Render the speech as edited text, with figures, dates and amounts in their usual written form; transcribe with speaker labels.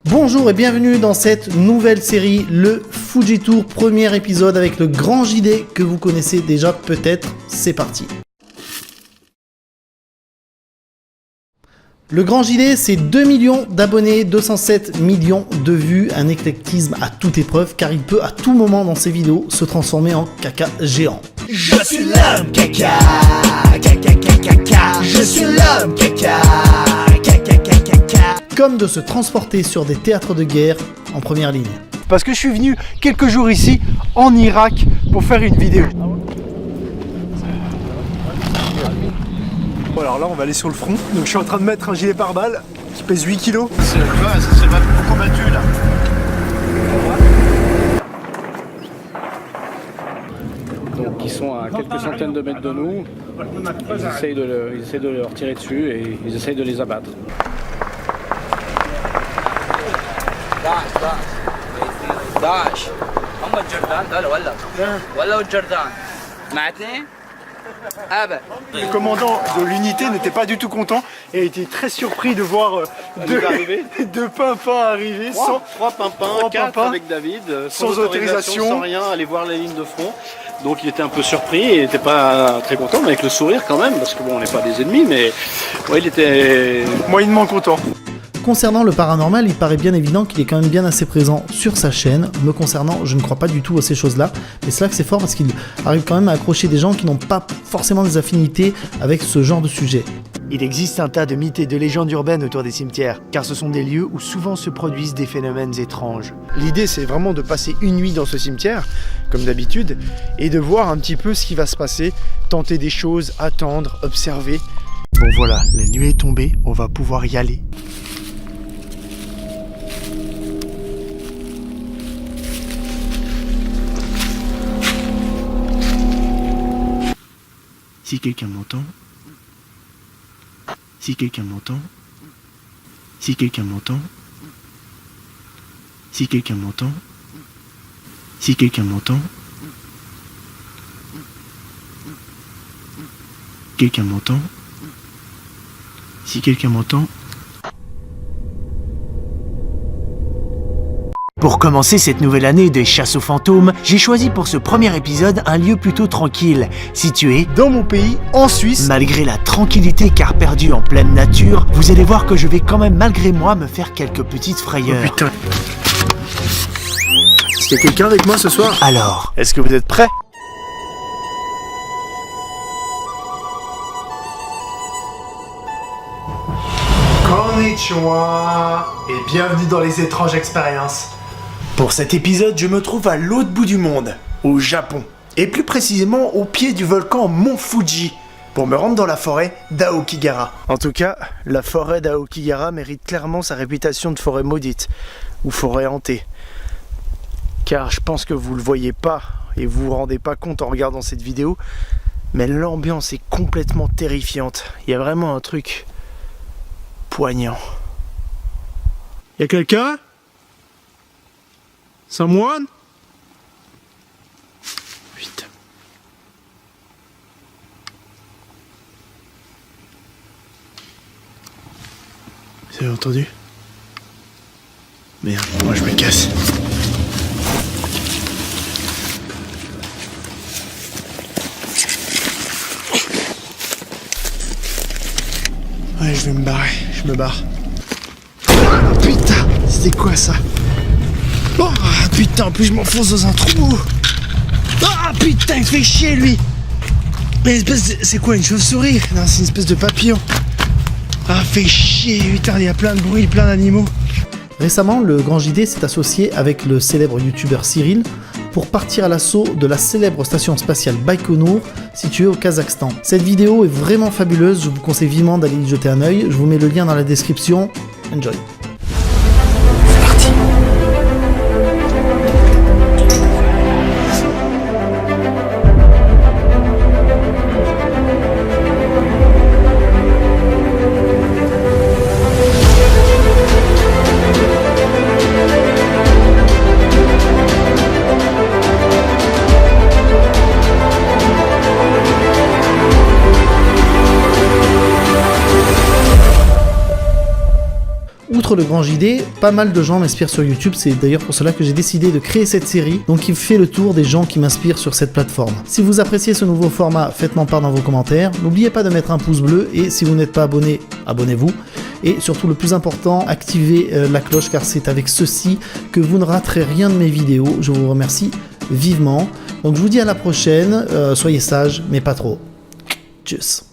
Speaker 1: Bonjour et bienvenue dans cette nouvelle série, le Fuji Tour, premier épisode avec le grand JD que vous connaissez déjà peut-être. C'est parti. Le grand JD, c'est 2 millions d'abonnés, 207 millions de vues, un éclectisme à toute épreuve car il peut à tout moment dans ses vidéos se transformer en caca géant.
Speaker 2: Je suis l'homme caca, caca, caca, caca. Je suis l'homme caca, caca, caca, caca.
Speaker 1: Comme de se transporter sur des théâtres de guerre en première ligne.
Speaker 3: Parce que je suis venu quelques jours ici, en Irak, pour faire une vidéo. Bon, alors là, on va aller sur le front. Donc je suis en train de mettre un gilet pare-balles qui pèse 8 kg.
Speaker 4: C'est beaucoup battu là.
Speaker 5: Donc ils sont à quelques centaines de mètres de nous, ils essayent de leur tirer dessus et ils essayent de les abattre.
Speaker 6: داعش هم الجردان قالوا ولا الجردان معتني ابد.
Speaker 3: Le commandant de l'unité n'était pas du tout content et a été très surpris de voir deux pimpins arriver sans
Speaker 4: Trois pimpins, quatre avec David,
Speaker 3: sans autorisation,
Speaker 4: sans rien, aller voir la ligne de front. Donc il était un peu surpris, il n'était pas très content, mais avec le sourire quand même, parce que bon, on n'est pas des ennemis, mais ouais, il était
Speaker 3: moyennement content.
Speaker 1: Concernant le paranormal, il paraît bien évident qu'il est quand même bien assez présent sur sa chaîne. Me concernant, je ne crois pas du tout à ces choses-là, mais c'est là que c'est fort parce qu'il arrive quand même à accrocher des gens qui n'ont pas forcément des affinités avec ce genre de sujet.
Speaker 7: Il existe un tas de mythes et de légendes urbaines autour des cimetières, car ce sont des lieux où souvent se produisent des phénomènes étranges.
Speaker 3: L'idée, c'est vraiment de passer une nuit dans ce cimetière, comme d'habitude, et de voir un petit peu ce qui va se passer, tenter des choses, attendre, observer.
Speaker 7: Bon voilà, la nuit est tombée, on va pouvoir y aller. Si quelqu'un m'entend, si quelqu'un m'entend, si quelqu'un m'entend, si quelqu'un m'entend, si quelqu'un m'entend, quelqu'un m'entend, si quelqu'un m'entend. Pour commencer cette nouvelle année des chasses aux fantômes, j'ai choisi pour ce premier épisode un lieu plutôt tranquille, situé
Speaker 3: Dans mon pays, en Suisse,
Speaker 7: malgré la tranquillité car perdu en pleine nature, vous allez voir que je vais quand même malgré moi me faire quelques petites frayeurs.
Speaker 3: Oh putain. Est-ce qu'il y a quelqu'un avec moi ce soir?
Speaker 7: Alors,
Speaker 3: Est-ce que vous êtes prêts? Konnichiwa et bienvenue dans les étranges expériences.
Speaker 7: pour cet épisode, je me trouve à l'autre bout du monde, au Japon, et plus précisément au pied du volcan Mont Fuji, pour me rendre dans la forêt d'Aokigahara. En tout cas, la forêt d'Aokigahara mérite clairement sa réputation de forêt maudite, ou forêt hantée. Car je pense que vous le voyez pas, et vous vous rendez pas compte en regardant cette vidéo, mais l'ambiance est complètement terrifiante. Il y a vraiment un truc poignant.
Speaker 3: Y a quelqu'un? Someone?
Speaker 7: Putain. Vous avez entendu? Merde, moi je me casse. Ouais, je vais me barrer, je me barre. Ah, putain, c'était quoi ça? Oh putain, en plus je m'enfonce dans un trou. Ah putain, il fait chier lui. Mais c'est quoi, une chauve-souris? Non, c'est une espèce de papillon. Ah, fait chier, putain, il y a plein de bruit, plein d'animaux.
Speaker 1: Récemment, le grand JD s'est associé avec le célèbre youtubeur Cyril pour partir à l'assaut de la célèbre station spatiale Baïkonour située au Kazakhstan. Cette vidéo est vraiment fabuleuse, je vous conseille vivement d'aller y jeter un œil, je vous mets le lien dans la description. Enjoy. Outre le grand JD, pas mal de gens m'inspirent sur YouTube, c'est d'ailleurs pour cela que j'ai décidé de créer cette série, donc il fait le tour des gens qui m'inspirent sur cette plateforme. Si vous appréciez ce nouveau format, faites-m'en part dans vos commentaires, n'oubliez pas de mettre un pouce bleu, et si vous n'êtes pas abonné, abonnez-vous, et surtout le plus important, activez la cloche car c'est avec ceci que vous ne raterez rien de mes vidéos, je vous remercie vivement. Donc je vous dis à la prochaine, soyez sages, mais pas trop. Tchuss.